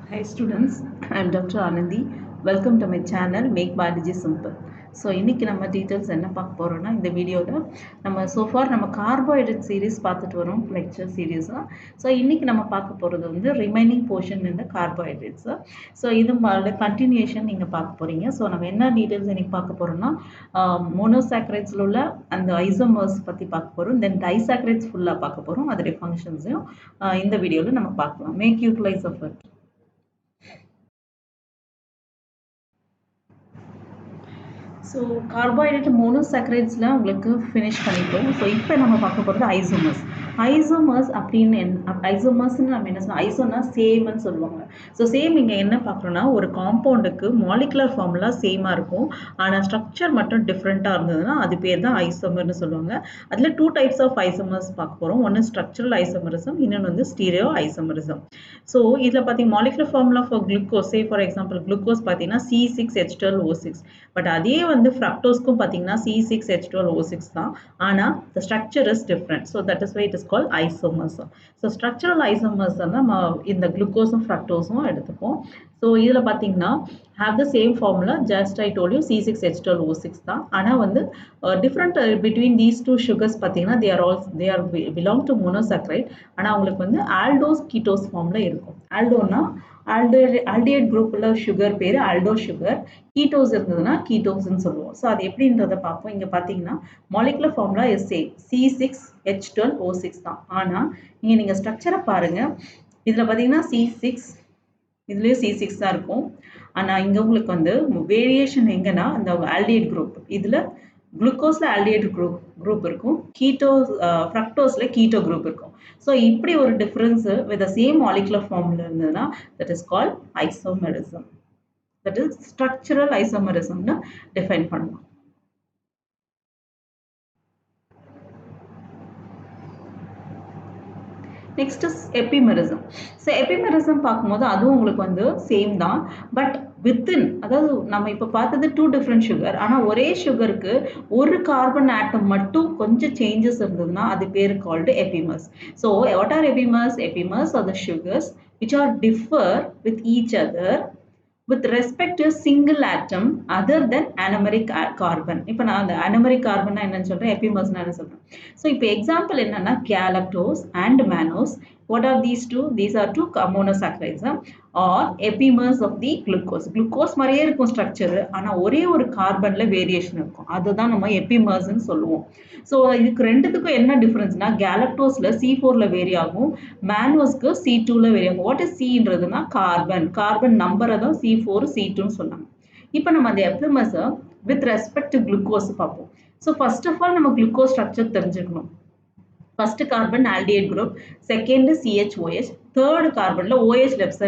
Hi students, I am Dr. Anandhi. Welcome to my channel Make Biology Simple. So இன்னைக்கு நம்ம details என்ன பார்க்க போறோம்னா இந்த வீடியோல நம்ம so far நம்ம carbohydrate series பார்த்துட்டு வரோம் lecture series. So இன்னைக்கு நம்ம பார்க்க போறது வந்து remaining portion in the carbohydrates. So இது மாதிரி continuation நீங்க பார்க்க போறீங்க. So நம்ம என்ன டீடைல்ஸ் இன்னைக்கு பார்க்க போறோம்னா monosaccharides உள்ள அந்த isomers பத்தி பார்க்க போறோம். Then disaccharides full பார்க்க போறோம். அதோட functions இந்த வீடியோல நம்ம பார்க்கலாம். Make utilize of it. So carbohydrate monosaccharides la உங்களுக்கு finish பண்ணிட்டோம். So இப்போ நம்ம பார்க்க போறது isomers. Isomers அப்படினு isomers நம்ம என்ன சொல்றோம்? ஐசோனா சேம்னு சொல்லுவாங்க. So சேம் இங்க என்ன பார்க்கறோம்னா ஒரு காம்பவுண்டுக்கு மாலிகுலர் ஃபார்முலா சேமா இருக்கும். ஆனா ஸ்ட்ரக்சர் மட்டும் டிஃபரண்டா இருந்ததுன்னா அது பேர் தான் ஐசோமர்னு சொல்லுவாங்க. அதுல two types of isomers பார்க்க போறோம். ஒன்னு structural isomerism, இன்னொன்னு வந்து stereo isomerism. So இதுல பாத்தீங்க molecular formula for glucose, say for example glucose பாத்தீங்கன்னா C6H12O6. பட் அதே வந்து fructose-க்கும் பாத்தீங்கன்னா C6H12O6 தான். ஆனா the structure is different. So that is why it is called isomers. So structural isomers நம்ம இந்த glucose-ம் fructose-ம் எடுத்துப்போம். So இதுல பாத்தீங்கன்னா have the same formula, just I told you C6H12O6 தான். ஆனா வந்து different between these two sugars பாத்தீங்கன்னா they are belong to monosaccharide. ஆனா உங்களுக்கு வந்து aldose ketose formula இருக்கும். aldona aldehyde groupல sugar பேரு aldo sugar, ketose இருந்ததுன்னா ketose ன்னு சொல்லுவோம். So அது எப்படின்றத பார்ப்போம். இங்க பாத்தீங்கன்னா molecular formula is same C6H12O6 தான். ஆனா இங்க நீங்க ஸ்ட்ரக்சரை பாருங்க. இதுல பாத்தீங்கன்னா C6, இதுலயும் C6 தான் இருக்கும். ஆனா இங்க உங்களுக்கு வந்து வேரியேஷன் எங்கன்னா இந்த ஆல்டிஹைட் குரூப், இதுல குளுக்கோஸ்ல ஆல்டிஹைட் குரூப் இருக்கும், ஃப்ரக்டோஸ்ல கீட்டோ குரூப் இருக்கும். So இப்படி ஒரு difference with the same molecular formula இருந்ததுன்னா that is called isomerism. That is structural isomerism னு define பண்ணலாம். Next is epimerism. So epimerism பார்க்கும்போது அதுவும் உங்களுக்கு வந்து சேம் தான். பட் within, அதாவது நம்ம இப்போ பார்த்தது two different sugar. ஆனா ஒரே சுகருக்கு ஒரு கார்பன் ஆட்டம் மட்டும் கொஞ்சம் சேஞ்சஸ் இருந்ததுன்னா அது பேர் called epimers. So what are epimers? Epimers are the sugars which are differ with each other with respect to a single atom other than anomeric carbon. இப்போ நான் அந்த anomeric carbon என்னன்னு சொல்றேன், epimers என்ன சொல்றேன். So இப்போ எக்ஸாம்பிள் என்னன்னா galactose and mannose. What are these two? These are two monosaccharides or epimers of the glucose. Glucose மாதிரியே இருக்கும் ஸ்ட்ரக்சர், ஆனா ஒரே ஒரு கார்பன்ல வேரியேஷன் இருக்கும். அதுதான் நம்ம epimers ன்னு சொல்லுவோம். So இதுக்கு ரெண்டுத்துக்கும் என்ன டிஃபரன்ஸ்னா galactoseல C4ல வேரி ஆகும், mannose-க்கு C2ல வேரி ஆகும். வாட் இஸ் Cன்றதுன்னா கார்பன் நம்பரை தான் C4 C2ன்னு சொன்னாங்க. இப்போ நம்ம அந்த epimers with respect to glucose பார்ப்போம். So first of all நம்ம glucose structure தெரிஞ்சுக்கணும். First carbon aldehyde group, second CHOH, third carbon la OH left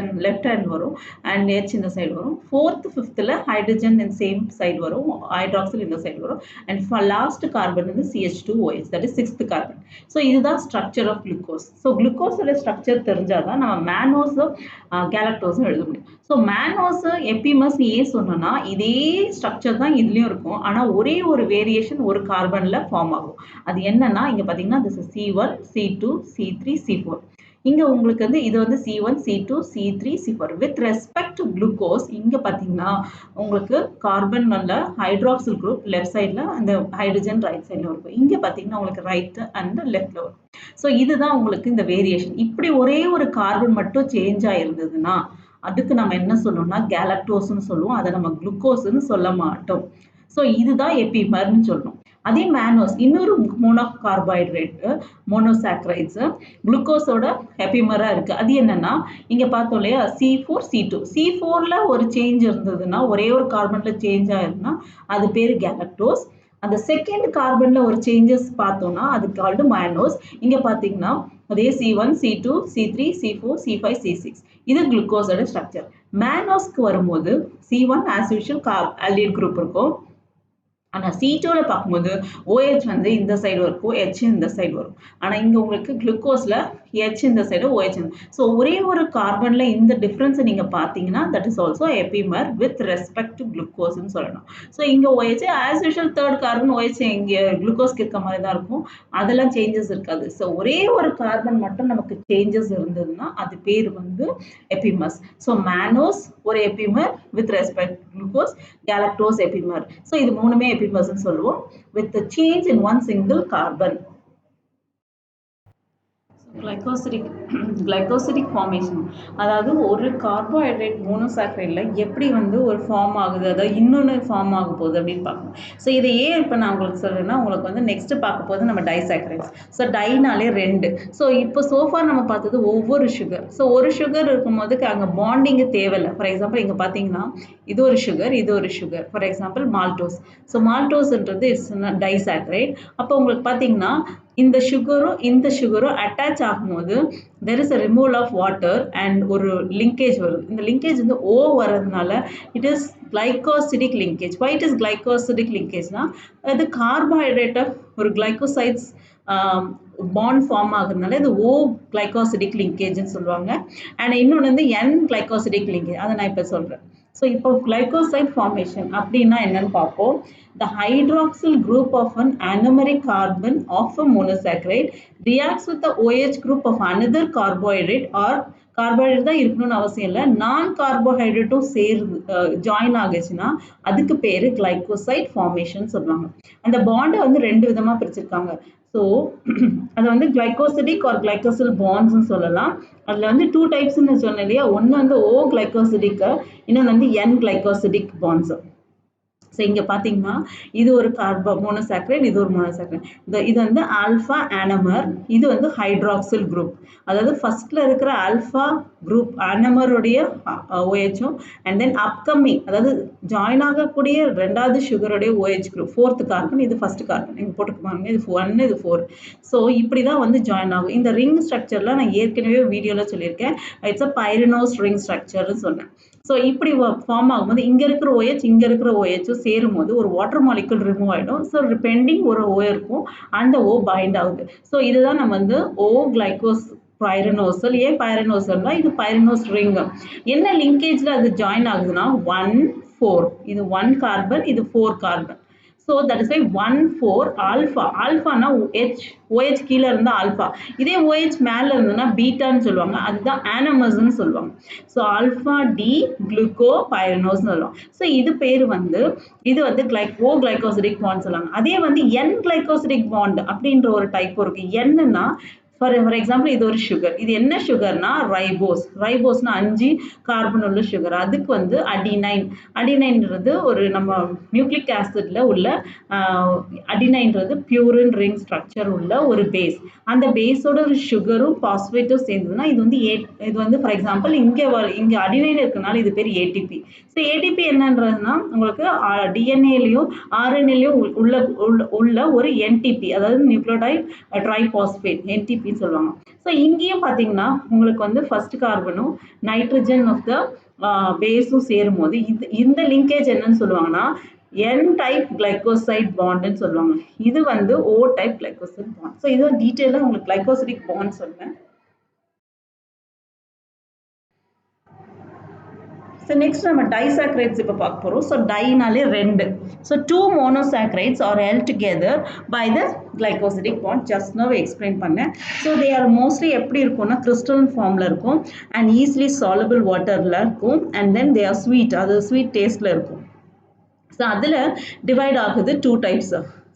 hand varum and H in the side varum, fourth fifth la hydrogen in same side varum, hydroxyl in the side varum, and for last carbon in the CH2OH, that is sixth carbon. So this is the structure of glucose. So glucose structure தெரிஞ்சாதா நம்ம mannose galactose எழுத முடியும். So mannose epimers ஏன் சொன்னோம்னா இதே structure தான் இதுலயும் இருக்கும், ஆனா ஒரே ஒரு வேரியேஷன் ஒரு கார்பன்ல ஃபார்ம் ஆகும். அது என்னன்னா இங்க பாத்தீங்கன்னா this is C1, C2, C3, C4. இங்க உங்களுக்கு வந்து இது வந்து C1, C2, C3, C4 with respect to glucose. இங்க பாத்தீங்கன்னா உங்களுக்கு கார்பன் நல்ல ஹைட்ராக்சில் குரூப் லெஃப்ட் சைடுல, அந்த ஹைட்ரஜன் ரைட் சைடுல இருக்கும். இங்க பாத்தீங்கன்னா உங்களுக்கு ரைட் அண்ட் லெஃப்ட்ல வரும். சோ இதுதான் உங்களுக்கு இந்த வேரியேஷன். இப்படி ஒரே ஒரு கார்பன் மட்டும் சேஞ்ச் ஆயிருந்ததுன்னா அதுக்கு நம்ம என்ன சொல்லுவோம்னா galactose-னு சொல்லுவோம். அதை நம்ம குளுக்கோஸ்னு சொல்ல மாட்டோம். சோ இதுதான் எபிமர்னு சொல்றோம். அதே mannose இன்னொரு மோனோகார்போஹைட்ரேட் மோனோசாக்கரைட்ஸ் குளுக்கோஸோட எபிமரா இருக்கு. அது என்னன்னா இங்க பார்த்தோம் இல்லையா C4 C2, C4ல ஒரு சேஞ்ச் இருந்ததுன்னா ஒரே ஒரு கார்பன்ல சேஞ்ச் ஆயிருந்தா அது பேரு galactose. அந்த செகண்ட் கார்பன்ல ஒரு சேஞ்சஸ் பார்த்தோம்னா அது கால்டு mannose. இங்க பாத்தீங்கன்னா அதே C1, C2, C3, C4, C5, C6. இது குளுக்கோஸோட ஸ்ட்ரக்சர். mannose-க்கு வரும்போது C1 as usual aldehyde group இருக்கும், ஆனால் C2ல பார்க்கும்போது OH வந்து இந்த சைடு இருக்கும், H இந்த சைடு வரும். ஆனால் இங்கே உங்களுக்கு குளுக்கோஸில் H இந்த சைடு OH. ஸோ ஒரே ஒரு கார்பனில் இந்த டிஃப்ரென்ஸை நீங்கள் பார்த்தீங்கன்னா that is also epimer with respect to குளுக்கோஸ்ன்னு சொல்லணும். ஸோ இங்கே OH as usual third carbon OH இங்கே குளுக்கோஸ்க்கு இருக்க மாதிரி தான் இருக்கும். அதெல்லாம் சேஞ்சஸ் இருக்காது. ஸோ ஒரே ஒரு கார்பன் மட்டும் நமக்கு சேஞ்சஸ் இருந்ததுன்னா அது பேர் வந்து எபிமஸ். ஸோ மேனோஸ் ஒரு epimer with respect glucose, galactose epimer. So இது மூணுமே epimers ன்னு சொல்லுவோம் with the change in one single carbon. glycosidic formation, அதாவது ஒரு கார்போஹைட்ரேட் மோனோசாக்கரைட்ல எப்படி வந்து ஒரு ஃபார்ம் ஆகுது, அதாவது இன்னொன்று ஃபார்ம் ஆக போகுது அப்படின்னு பார்க்கணும். ஸோ இதை ஏன் இப்போ நான் உங்களுக்கு சொல்றேன்னா உங்களுக்கு வந்து நெக்ஸ்ட் பார்க்க போது நம்ம டைசாக்கரைட்ஸ். ஸோ டைனாலே 2. ஸோ இப்போ சோஃபார் நம்ம பார்த்தது ஒவ்வொரு சுகர். ஸோ ஒரு சுகர் இருக்கும்போது அங்கே பாண்டிங்கு தேவையில்லை. ஃபார் எக்ஸாம்பிள் இங்கே பார்த்தீங்கன்னா இது ஒரு சுகர், இது ஒரு sugar. For example maltose. So மால்டோஸ்ன்றது இட்ஸ் டைசாக்கரைட். அப்போ உங்களுக்கு பார்த்தீங்கன்னா இந்த சுகரும் அட்டாச் ஆகும்போது there is a removal of water and ஒரு linkage வருது. இந்த linkage வந்து O வரதுனால it is glycosidic linkage. Why it is glycosidic linkage னா அது கார்போஹைட்ரேட் ஒரு glycosides பாண்ட் ஃபார்ம் ஆகுறதுனால இது O glycosidic linkage சொல்லுவாங்க. அண்ட் இன்னொன்று வந்து N glycosidic linkage, அதை நான் இப்போ சொல்கிறேன். ஸோ இப்போ glycoside formation அப்படின்னா என்னன்னு பார்ப்போம். The hydroxyl group of an anomeric carbon of a monosaccharide reacts with the OH group of another carbohydrate or carbohydrate தான் இருக்கணும்னு அவசியம் இல்லை, நான் கார்போஹைட்ரேட்டும் ஜாயின் ஆகுச்சுன்னா அதுக்கு பேர் கிளைகோசைட் ஃபார்மேஷன் சொல்லுவாங்க. அந்த பாண்டை வந்து 2 விதமாக பிரிச்சிருக்காங்க. ஸோ அதை வந்து கிளைகோசிடிக் ஆர் கிளைகோசில் பாண்ட்ஸ்ன்னு சொல்லலாம். அதில் வந்து 2 டைப்ஸ்ன்னு சொன்னேன் இல்லையா, ஒன்று வந்து O கிளைகோசிடிக்கு, இன்னொன்று வந்து N கிளைகோசிடிக் பாண்ட்ஸ். ஸோ இங்கே பார்த்தீங்கன்னா இது ஒரு மோனோசாக்கரைட், இது ஒரு மோனோசாக்கரைட். இது வந்து ஆல்ஃபா ஆனமர், இது வந்து ஹைட்ராக்சில் குரூப். அதாவது ஃபர்ஸ்ட்ல இருக்கிற ஆல்ஃபா குரூப் ஆனமருடைய OHம் அண்ட் தென் அப்கமிங் அதாவது ஜாயின் ஆகக்கூடிய 2வது சுகருடைய OH குரூப் 4th கார்பன், இது ஃபர்ஸ்ட் கார்பன். நீங்கள் போட்டுக்குவாங்க இது 1, இது 4. ஸோ இப்படி தான் வந்து ஜாயின் ஆகும். இந்த ரிங் ஸ்ட்ரக்சர்லாம் நான் ஏற்கனவே வீடியோவில் சொல்லியிருக்கேன். இட்ஸ் அ பைரினோஸ் ரிங் ஸ்ட்ரக்சர்னு சொன்னேன். ஸோ இப்படி ஃபார்ம் ஆகும்போது இங்கே இருக்கிற OH இங்கே இருக்கிற OH சேரும் போது ஒரு வாட்டர் மாலிகுல் ரிமூவ் ஆகிடும். ஸோ பெண்டிங் ஒரு O இருக்கும், அந்த O பைண்ட் ஆகுது. ஸோ இதுதான் நம்ம வந்து O கிளைகோஸ் பைரினோசல். ஏன் பைரினோசல்னா இது பைரினோஸ் ரிங். என்ன லிங்கேஜில் அது ஜாயின் ஆகுதுன்னா 1, 4. இது 1 கார்பன், இது 4 carbon. So that is why 1, 4 alpha. Alpha na OH கீழே இருந்தால் ஆல்ஃபா, இதே OH மேலே இருந்ததுன்னா பீட்டான்னு சொல்லுவாங்க. அதுதான் ஆனமர்ஸ்ன்னு சொல்லுவாங்க. ஸோ ஆல்ஃபா டி குளுக்கோ பைரனோஸ்ன்னு சொல்லுவாங்க. ஸோ இது பேர் வந்து இது வந்து O கிளைகோசிடிக் பாண்ட் சொல்லுவாங்க. அதே வந்து N கிளைகோசிடிக் பாண்ட் அப்படின்ற ஒரு டைப் இருக்கு. என்னன்னா ஃபார் எக்ஸாம்பிள் இது ஒரு சுகர். இது என்ன சுகர்னா ரைபோஸ்னா 5 கார்பன் உள்ள சுகர். அதுக்கு வந்து அடினைன்றது ஒரு நம்ம நியூக்ளிக் ஆசிட்ல உள்ள அடினைன்றது பியூரின் ரிங் ஸ்ட்ரக்சர் உள்ள ஒரு பேஸ். அந்த பேஸோட ஒரு சுகரும் பாஸ்பேட்டும் சேர்ந்ததுன்னா இது வந்து இது வந்து ஃபார் எக்ஸாம்பிள் இங்கே அடினைன் இருக்கனால இது பேர் ஏடிபி. ஸோ ஏடிபி என்னன்றதுன்னா உங்களுக்கு டிஎன்ஏலையும் ஆர்என்ஏலையும் உள்ள ஒரு என்டிபி, அதாவது நியூக்ளியோடைட் ட்ரைபாஸ்பேட், என்டிபின்னு சொல்லுவாங்க. ஸோ இங்கேயும் பார்த்தீங்கன்னா உங்களுக்கு வந்து ஃபர்ஸ்ட் கார்பனும் நைட்ரஜன் ஆஃப் த பேஸும் சேரும் போது இந்த லிங்கேஜ் என்னன்னு சொல்லுவாங்கன்னா N டைப் கிளைகோசைட் பாண்ட்னு சொல்லுவாங்க. இது வந்து O type glycoside bond. So இது டீட்டெயிலாக உங்களுக்கு கிளைகோசிடிக் பாண்ட் சொல்லுவேன். So next நம்ம disaccharides இப்போ பார்க்க போறோம். So டைனாலே 2. So 2 monosaccharides are held together by the glycosidic bond. Just now explain பண்ணேன். So they are mostly எப்படி இருக்கும்னா crystalline formல இருக்கும் and easily soluble waterல இருக்கும் and then they are sweet, அது sweet tasteல இருக்கும். So அதில் டிவைட் ஆகுது 2 types.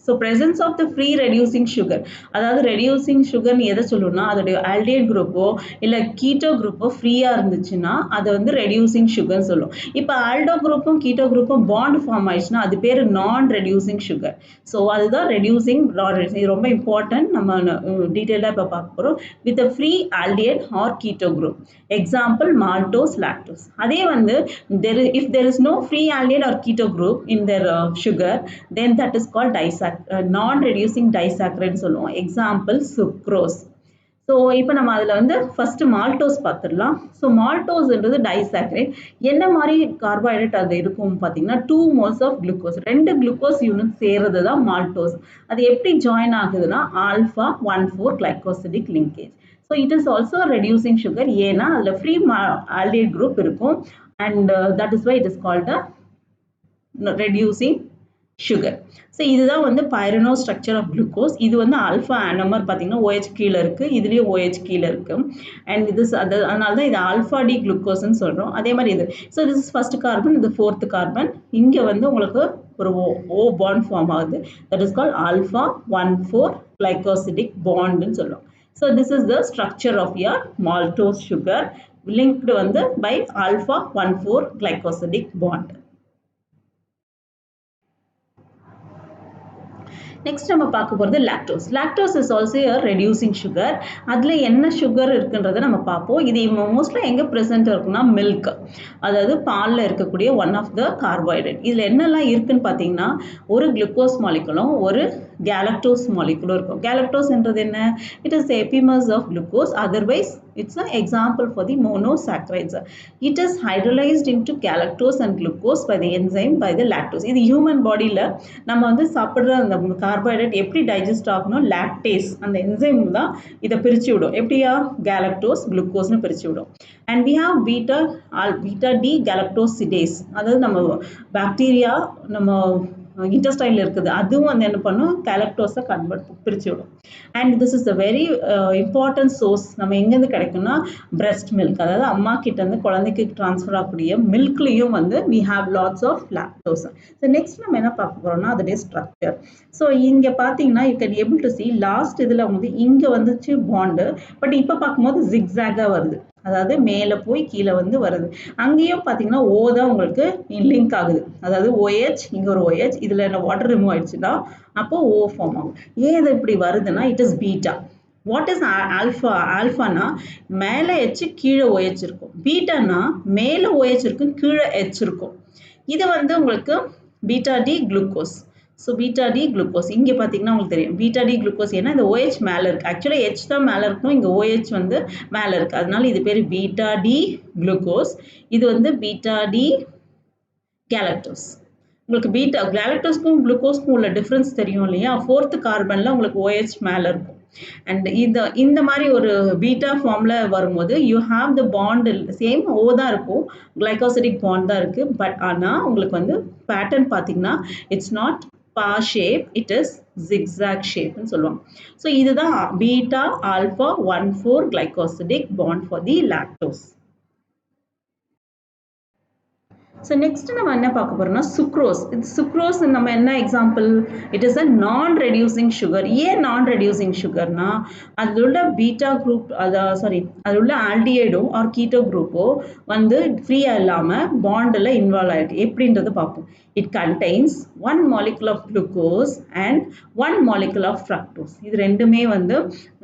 So presence of the free reducing sugar, அதாவது ரெடியூசிங் சுகர்னு எதை சொல்லணும்னா அதோடைய ஆல்டிஹைட் குரூப்போ இல்லை கீட்டோ குரூப்போ ஃப்ரீயாக இருந்துச்சுன்னா அதை வந்து ரெடியூசிங் சுகர்னு சொல்லும். இப்போ ஆல்டோ குரூப்பும் கீட்டோ குரூப்பும் பாண்ட் ஃபார்ம் ஆயிடுச்சுன்னா அது பேர் நான் ரெடியூசிங் சுகர். ஸோ அதுதான் ரெடியூசிங். இது ரொம்ப இம்பார்ட்டன்ட், நம்ம டீட்டெயிலாக இப்போ பார்க்க போகிறோம். With a free aldehyde or keto group. Example maltose, lactose. அதே வந்து if there is no free aldehyde or keto group in their sugar, then that is called non-reducing disaccharide சொல்லுவோம். Example sucrose. ஸோ இப்போ நம்ம அதில் வந்து first maltose பார்த்துடலாம். So மால்டோஸ்ன்றது disaccharide. என்ன மாதிரி கார்போஹைட்ரேட் அது இருக்கும் பார்த்தீங்கன்னா 2 moles of glucose, 2 glucose unit சேர்றது தான் மால்டோஸ். அது எப்படி ஜாயின் ஆகுதுன்னா alpha 1,4 glycosidic linkage. So it is also reducing sugar. ஏன்னா அதில் ஃப்ரீ ஆல்டிஹைட் குரூப் இருக்கும் and that is why it is called reducing sugar. So இதுதான் வந்து பைரனோ ஸ்ட்ரக்சர் ஆஃப் குளுக்கோஸ். இது வந்து ஆல்ஃபா ஆனமர் பார்த்தீங்கன்னா OH கீழே இருக்குது, இதுலேயும் OH கீழே இருக்குது. அண்ட் இது அதனால தான் இது ஆல்ஃபா டி குளுக்கோஸ்ன்னு சொல்கிறோம். அதே மாதிரி இது so this is first carbon, இது ஃபோர்த் கார்பன். இங்கே வந்து உங்களுக்கு ஒரு ஓ பாண்ட் ஃபார்ம் ஆகுது. That is called alpha 1,4 glycosidic பாண்ட்னு சொல்லுவோம். So this is the structure of your maltose sugar linked வந்து by alpha 1,4 glycosidic bond. Next நம்ம பார்க்க போகிறது lactose. Lactose is also reducing sugar. அதில் என்ன சுகர் இருக்குன்றதை நம்ம பார்ப்போம். இது மோஸ்ட்லாக எங்கே ப்ரெசென்ட் இருக்குன்னா மில்க், அதாவது பாலில் இருக்கக்கூடிய ஒன் ஆஃப் த கார்போஹைட்ரேட். இதில் என்னெல்லாம் இருக்குன்னு பார்த்தீங்கன்னா ஒரு குளுக்கோஸ் மாலிகுலும் ஒரு கேலக்டோஸ் மாலிகுலும் இருக்கும். கேலக்டோஸ்ன்றது என்ன? It is epimers of glucose, otherwise it's an example for the monosaccharides. It is hydrolyzed into galactose and glucose by the enzyme by the lactose. இது human பாடியில் நம்ம வந்து சாப்பிட்ற அந்த கார்போஹைட்ரேட் எப்படி டைஜஸ்ட் ஆகணும், லாக்டேஸ் அந்த என்சைம் தான் இதை பிரித்து விடும். எப்படியா? கேலக்டோஸ் குளுக்கோஸ்னு பிரித்து விடும். And we have beta D galactosidase, அதாவது நம்ம பாக்டீரியா நம்ம இன்டெஸ்டைனில் இருக்குது, அதுவும் வந்து என்ன பண்ணும், கேலக்டோஸை பிரித்து விடும். And this is a very important source. நம்ம எங்கேருந்து கிடைக்கும்னா பிரெஸ்ட் மில்க், அதாவது அம்மா கிட்டேருந்து குழந்தைக்கு ட்ரான்ஸ்ஃபர் ஆகக்கூடிய மில்க்லேயும் வந்து we have lots of lactose. So next நம்ம என்ன பார்க்க போகிறோம்னா அதோடைய ஸ்ட்ரக்சர். ஸோ இங்கே பார்த்தீங்கன்னா you can able to see last இதில் வந்து இங்கே வந்துச்சு பாண்டு, பட் இப்போ பார்க்கும்போது ஜிக்ஸாகாக வருது, அதாவது மேலே போய் கீழே வந்து வருது. அங்கேயும் பார்த்தீங்கன்னா ஓ தான் உங்களுக்கு லிங்க் ஆகுது, அதாவது OH இங்கே ஒரு OH, இதில் என்ன வாட்டர் ரிமூவ் ஆயிடுச்சுன்னா அப்போ ஓ ஃபார்ம் ஆகும். ஏன் இது இப்படி வருதுன்னா it is beta. What is alpha? ஆல்ஃபானா மேலே H கீழே OH இருக்கும், பீட்டானா மேலே OH இருக்கும் கீழே H இருக்கும். இது வந்து உங்களுக்கு beta D glucose. So beta D glucose இங்கே பார்த்தீங்கன்னா உங்களுக்கு தெரியும் பீட்டா டி குளுக்கோஸ். ஏன்னா இந்த OH மேலே இருக்குது, ஆக்சுவலாக H தான் மேலே இருக்கணும், இங்கே OH வந்து மேலே இருக்குது, அதனால இது பேர் பீட்டா டி குளுக்கோஸ். இது வந்து பீட்டா டி கேலக்டோஸ். உங்களுக்கு பீட்டா கேலக்டோஸ்க்கும் குளுக்கோஸ்க்கும் உள்ள டிஃப்ரென்ஸ் தெரியும் இல்லையா? ஃபோர்த்து கார்பனில் உங்களுக்கு OH மேலே இருக்கும். அண்ட் இந்த மாதிரி ஒரு பீட்டா ஃபார்மில் வரும்போது you have the bond same O தான் இருக்கும், கிளைகோசிடிக் பாண்ட் தான் இருக்குது. பட் ஆனால் உங்களுக்கு வந்து பேட்டர்ன் பார்த்தீங்கன்னா இட்ஸ் நாட் பா ஷேப், இட் இஸ் ஜிக்ஸாக் ஷேப்னு சொல்லுவாங்க. ஸோ இதுதான் beta alpha 1,4 glycosidic bond for the lactose. So next நம்ம என்ன பார்க்க போறோம்னா சுக்ரோஸ். இது சுக்ரோஸ் நம்ம என்ன எக்ஸாம்பிள்? இட் இஸ் அ நான் ரெடியூசிங் சுகர். ஏன் நான் ரெடியூசிங் சுகர்னா அதில் உள்ள பீட்டா குரூப் அதில் உள்ள ஆல்டிஹைடோ ஆர் கீட்டோ குரூப்போ வந்து ஃப்ரீயாக இல்லாமல் பாண்டில் இன்வால்வ் ஆகிருக்கு. எப்படின்றது பார்ப்போம். It contains 1 molecule of glucose and 1 molecule of fructose. இது ரெண்டுமே வந்து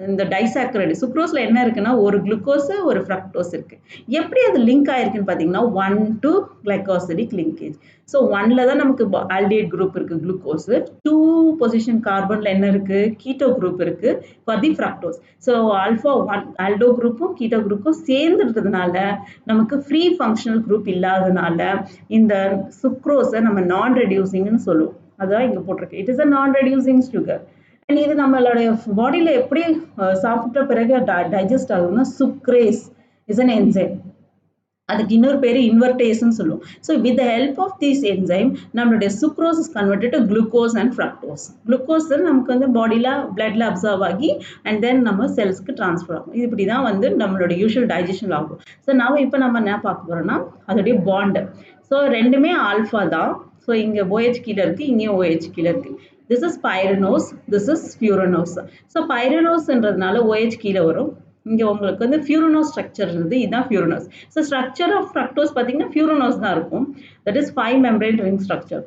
இந்த டைசாக்கரைடு. சுக்ரோஸில் என்ன இருக்குன்னா ஒரு குளுக்கோஸ் ஒரு ஃப்ரக்டோஸ் இருக்குது. எப்படி அது லிங்க் ஆகிருக்குன்னு பார்த்தீங்கன்னா 1 to glycosidic linkage. ஸோ 1ல தான் நமக்கு ஆல்டிஹைட் குரூப் இருக்குது குளுக்கோஸ், 2 பொசிஷன் கார்பனில் என்ன இருக்குது, கீட்டோ குரூப் இருக்குது for the fructose. So alpha 1 aldo குரூப்பும் கீட்டோ குரூப்பும் சேர்ந்துன்றதுனால நமக்கு ஃப்ரீ ஃபங்க்ஷனல் குரூப் இல்லாததுனால இந்த சுக்ரோஸை நம்ம நான் ரெடியூசிங்னு சொல்லுவோம். அதான் இங்கே போட்டிருக்கு, இட் இஸ் அ நான் ரெடியூசிங் சுகர். அண்ட் இது நம்மளுடைய பாடியில் எப்படி சாப்பிட்ட பிறகு டைஜஸ்ட் ஆகுதுன்னா சுக்ரேஸ் இஸ் அன் என்சைம், அதுக்கு இன்னொரு பேர் இன்வெர்டேஸ்ன்னு சொல்லுவோம். So with the help of this enzyme நம்மளுடைய sucrose is converted to glucose and fructose. Glucose நமக்கு வந்து பாடியில் பிளட்ல அப்சர்வ் ஆகி அண்ட் தென் நம்ம செல்ஸ்க்கு ட்ரான்ஸ்ஃபர் ஆகும். இது இப்படி தான் வந்து நம்மளோட யூஷுவல் டைஜஷன் ஆகும். ஸோ இப்போ நம்ம என்ன பார்க்க போகிறோம்னா அதோடைய பாண்டு. ஸோ ரெண்டுமே ஆல்ஃபா தான். ஸோ இங்கே OH கீழே இருக்குது, இங்கேயும் OH கீழே இருக்குது. This is pyranose, this is furanose. So பைரனோஸ்ன்றதுனால OH கீழே வரும், இங்கே உங்களுக்கு வந்து ஃபியூரனோஸ் ஸ்ட்ரக்சர் இருக்குது, இதுதான் furanose. So structure of fructose பார்த்தீங்கன்னா ஃபியூரனோஸ் தான் இருக்கும், that is 5 membrane ring structure.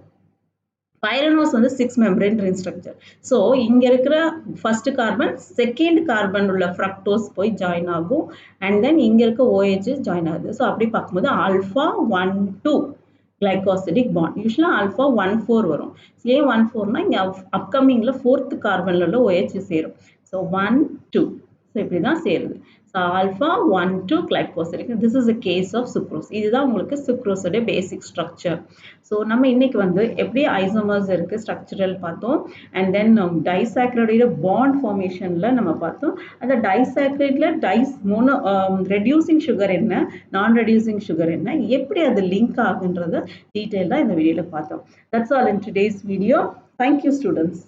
Pyranose வந்து 6 membrane ring ஸ்ட்ரக்சர். ஸோ இங்கே இருக்கிற ஃபர்ஸ்ட் கார்பன் செகண்ட் கார்பன் உள்ள ஃப்ரக்டோஸ் போய் ஜாயின் ஆகும் அண்ட் தென் இங்கே இருக்க OH ஜாயின் ஆகுது. ஸோ அப்படி பார்க்கும்போது ஆல்ஃபா 1,2 glycosidic bond. யூஸ்வலாக ஆல்ஃபா 1,4 வரும். ஏன் 1,4னா இங்கே அப்கமிங்கில் ஃபோர்த் கார்பனில் உள்ள OH சேரும். ஸோ 1,2. ஸோ இப்படி தான் சேருது. So alpha 1 to glycosidic. This is a case of sucrose. இதுதான் உங்களுக்கு சுக்ரோஸோட பேசிக் ஸ்ட்ரக்சர். ஸோ நம்ம இன்னைக்கு வந்து எப்படி ஐசோமர்ஸ் இருக்கு ஸ்ட்ரக்சரல் பார்த்தோம். அண்ட் தென் டைசாக்ரைடோட பாண்ட் ஃபார்மேஷன்ல நம்ம பார்த்தோம். அந்த டைசாக்ரைட்ல மோனோ ரெடியூசிங் சுகர் என்ன, நான் ரெடியூசிங் சுகர் என்ன, எப்படி அது லிங்க் ஆகுன்றத டீட்டெயிலாக இந்த வீடியோவில் பார்த்தோம். That's all in today's video. Thank you, students.